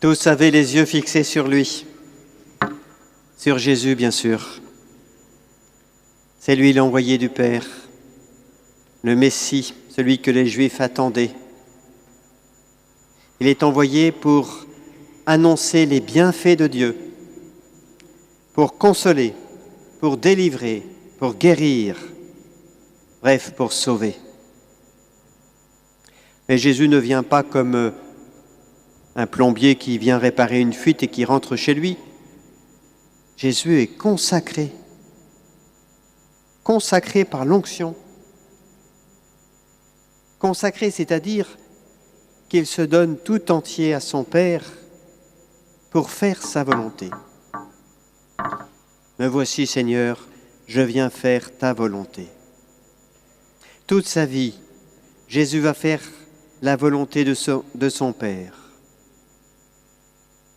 Tous avaient les yeux fixés sur lui, sur Jésus bien sûr. C'est lui l'envoyé du Père, le Messie, celui que les Juifs attendaient. Il est envoyé pour annoncer les bienfaits de Dieu, pour consoler, pour délivrer, pour guérir, bref, pour sauver. Mais Jésus ne vient pas comme un plombier qui vient réparer une fuite et qui rentre chez lui. Jésus est consacré par l'onction. Consacré, c'est-à-dire qu'il se donne tout entier à son Père pour faire sa volonté. Me voici, Seigneur, je viens faire ta volonté. Toute sa vie, Jésus va faire la volonté de son Père.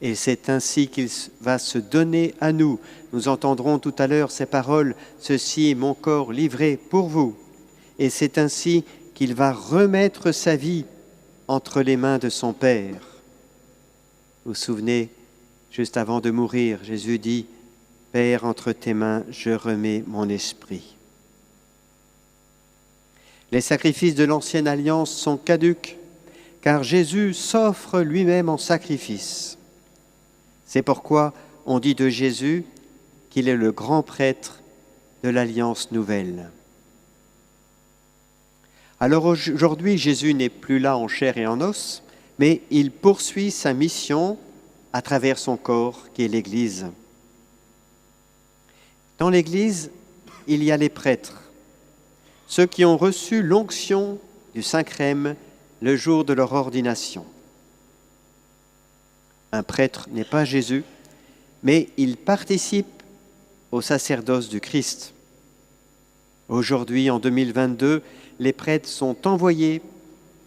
Et c'est ainsi qu'il va se donner à nous. Nous entendrons tout à l'heure ces paroles, « Ceci est mon corps livré pour vous ». Et c'est ainsi qu'il va remettre sa vie entre les mains de son Père. Vous vous souvenez, juste avant de mourir, Jésus dit « Père, entre tes mains, je remets mon esprit ». Les sacrifices de l'ancienne alliance sont caducs, car Jésus s'offre lui-même en sacrifice. C'est pourquoi on dit de Jésus qu'il est le grand prêtre de l'Alliance nouvelle. Alors aujourd'hui, Jésus n'est plus là en chair et en os, mais il poursuit sa mission à travers son corps qui est l'Église. Dans l'Église, il y a les prêtres, ceux qui ont reçu l'onction du Saint-Crème le jour de leur ordination. Un prêtre n'est pas Jésus, mais il participe au sacerdoce du Christ. Aujourd'hui, en 2022, les prêtres sont envoyés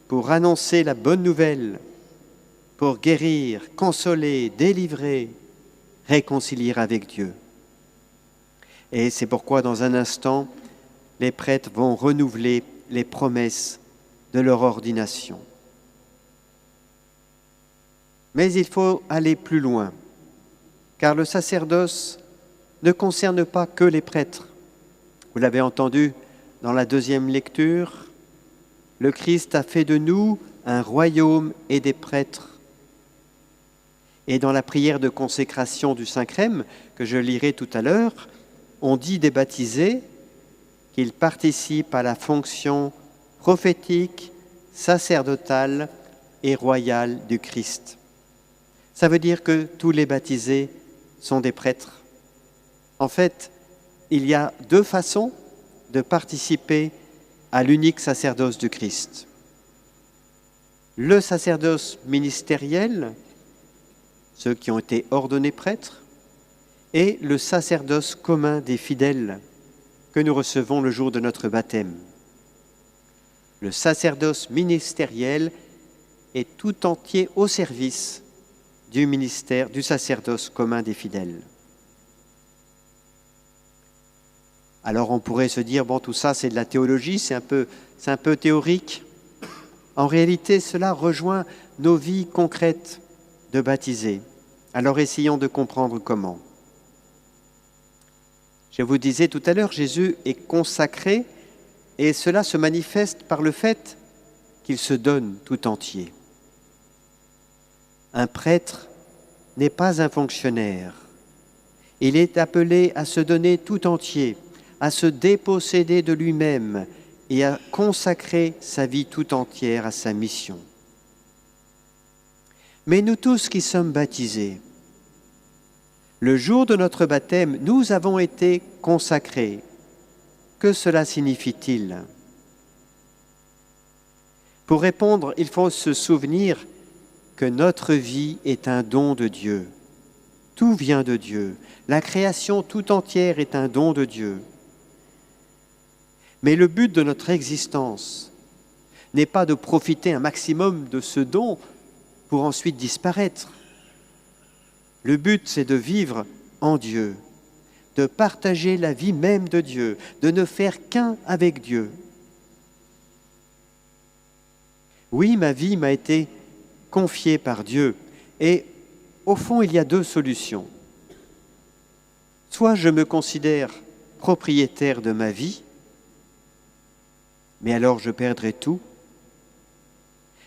pour annoncer la bonne nouvelle, pour guérir, consoler, délivrer, réconcilier avec Dieu. Et c'est pourquoi, dans un instant, les prêtres vont renouveler les promesses de leur ordination. Mais il faut aller plus loin, car le sacerdoce ne concerne pas que les prêtres. Vous l'avez entendu dans la deuxième lecture, le Christ a fait de nous un royaume et des prêtres. Et dans la prière de consécration du Saint-Crème, que je lirai tout à l'heure, on dit des baptisés qu'ils participent à la fonction prophétique, sacerdotale et royale du Christ. Ça veut dire que tous les baptisés sont des prêtres. En fait, il y a deux façons de participer à l'unique sacerdoce du Christ. Le sacerdoce ministériel, ceux qui ont été ordonnés prêtres, et le sacerdoce commun des fidèles que nous recevons le jour de notre baptême. Le sacerdoce ministériel est tout entier au service du ministère, du sacerdoce commun des fidèles. Alors on pourrait se dire, bon, tout ça c'est de la théologie, c'est un peu théorique. En réalité, cela rejoint nos vies concrètes de baptisés. Alors essayons de comprendre comment. Je vous disais tout à l'heure, Jésus est consacré et cela se manifeste par le fait qu'il se donne tout entier. Un prêtre n'est pas un fonctionnaire. Il est appelé à se donner tout entier, à se déposséder de lui-même et à consacrer sa vie tout entière à sa mission. Mais nous tous qui sommes baptisés, le jour de notre baptême, nous avons été consacrés. Que cela signifie-t-il ? Pour répondre, il faut se souvenir que notre vie est un don de Dieu. Tout vient de Dieu. La création tout entière est un don de Dieu. Mais le but de notre existence n'est pas de profiter un maximum de ce don pour ensuite disparaître. Le but, c'est de vivre en Dieu, de partager la vie même de Dieu, de ne faire qu'un avec Dieu. Oui, ma vie m'a été confiée par Dieu et au fond, il y a deux solutions. Soit je me considère propriétaire de ma vie, mais alors je perdrai tout.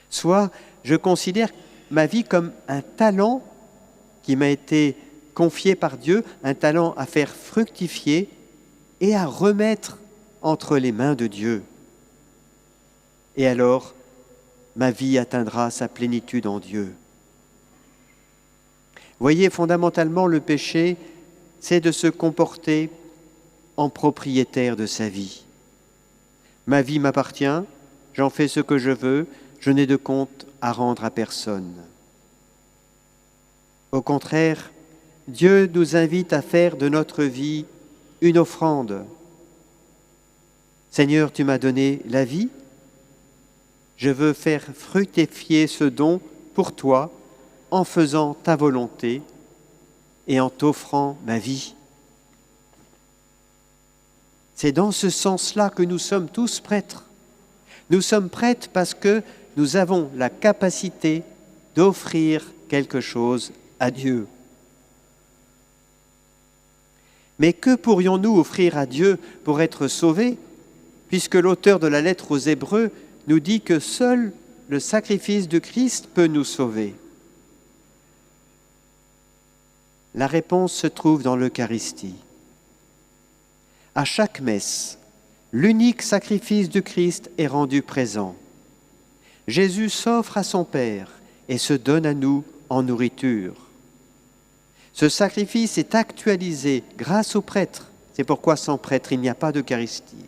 Soit je considère ma vie comme un talent qui m'a été confié par Dieu, un talent à faire fructifier et à remettre entre les mains de Dieu. Et alors, ma vie atteindra sa plénitude en Dieu. Voyez, fondamentalement, le péché, c'est de se comporter en propriétaire de sa vie. Ma vie m'appartient, j'en fais ce que je veux, je n'ai de compte à rendre à personne. Au contraire, Dieu nous invite à faire de notre vie une offrande. Seigneur, tu m'as donné la vie, je veux faire fructifier ce don pour toi en faisant ta volonté et en t'offrant ma vie. C'est dans ce sens-là que nous sommes tous prêtres. Nous sommes prêtres parce que nous avons la capacité d'offrir quelque chose à Dieu. Mais que pourrions-nous offrir à Dieu pour être sauvés, puisque l'auteur de la lettre aux Hébreux nous dit que seul le sacrifice de Christ peut nous sauver? La réponse se trouve dans l'Eucharistie. À chaque messe, l'unique sacrifice de Christ est rendu présent. Jésus s'offre à son Père et se donne à nous en nourriture. Ce sacrifice est actualisé grâce au prêtre. C'est pourquoi sans prêtre, il n'y a pas d'Eucharistie.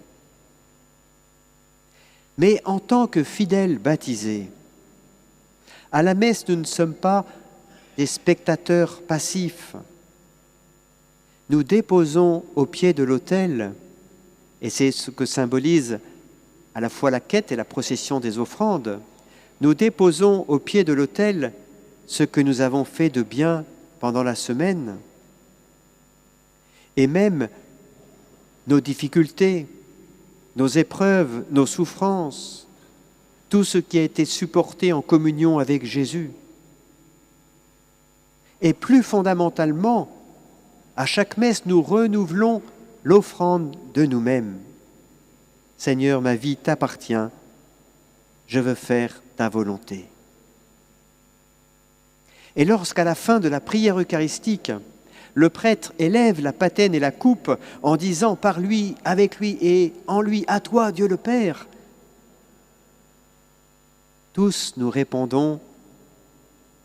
Mais en tant que fidèles baptisés, à la messe, nous ne sommes pas des spectateurs passifs. Nous déposons au pied de l'autel, et c'est ce que symbolise à la fois la quête et la procession des offrandes, nous déposons au pied de l'autel ce que nous avons fait de bien pendant la semaine, et même nos difficultés, nos épreuves, nos souffrances, tout ce qui a été supporté en communion avec Jésus. Et plus fondamentalement, à chaque messe, nous renouvelons l'offrande de nous-mêmes. Seigneur, ma vie t'appartient, je veux faire ta volonté. Et lorsqu'à la fin de la prière eucharistique, le prêtre élève la patène et la coupe en disant par lui, avec lui et en lui, à toi, Dieu le Père, tous nous répondons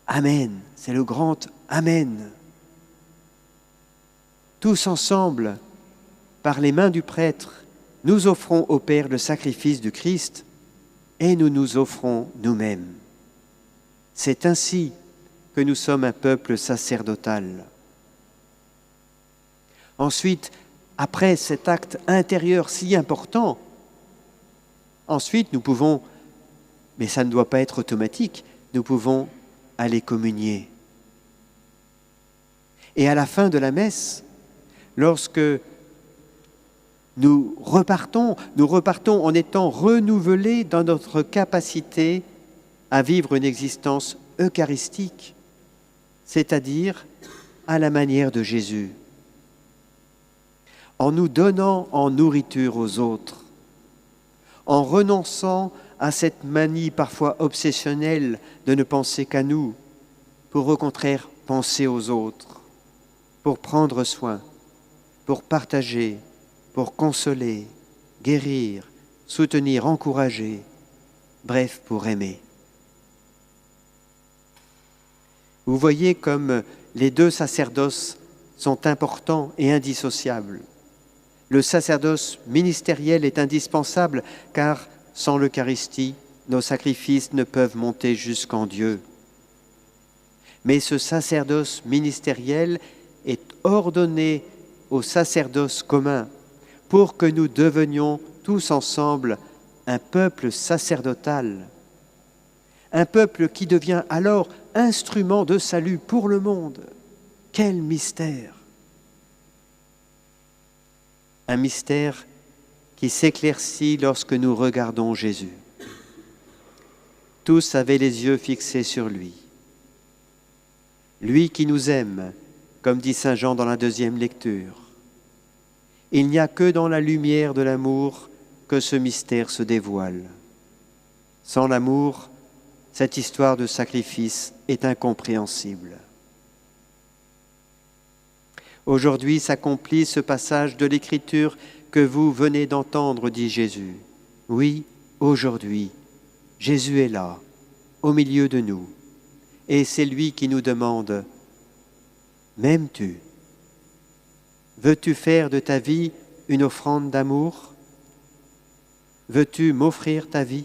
Amen, c'est le grand Amen. Tous ensemble, par les mains du prêtre, nous offrons au Père le sacrifice du Christ et nous nous offrons nous-mêmes. C'est ainsi que nous sommes un peuple sacerdotal. Ensuite, après cet acte intérieur si important, ensuite nous pouvons, mais ça ne doit pas être automatique, nous pouvons aller communier. Et à la fin de la messe, lorsque nous repartons en étant renouvelés dans notre capacité à vivre une existence eucharistique, c'est-à-dire à la manière de Jésus, en nous donnant en nourriture aux autres, en renonçant à cette manie parfois obsessionnelle de ne penser qu'à nous, pour au contraire penser aux autres, pour prendre soin, pour partager, pour consoler, guérir, soutenir, encourager, bref, pour aimer. Vous voyez comme les deux sacerdoces sont importants et indissociables. Le sacerdoce ministériel est indispensable car sans l'Eucharistie, nos sacrifices ne peuvent monter jusqu'en Dieu. Mais ce sacerdoce ministériel est ordonné au sacerdoce commun pour que nous devenions tous ensemble un peuple sacerdotal, un peuple qui devient alors instrument de salut pour le monde. Quel mystère! Un mystère qui s'éclaircit lorsque nous regardons Jésus. Tous avaient les yeux fixés sur lui. lui qui nous aime, comme dit Saint Jean dans la deuxième lecture. Il n'y a que dans la lumière de l'amour que ce mystère se dévoile. Sans l'amour, cette histoire de sacrifice est incompréhensible. Aujourd'hui s'accomplit ce passage de l'Écriture que vous venez d'entendre, dit Jésus. Oui, aujourd'hui, Jésus est là, au milieu de nous, et c'est lui qui nous demande « M'aimes-tu ? Veux-tu faire de ta vie une offrande d'amour ? Veux-tu m'offrir ta vie ?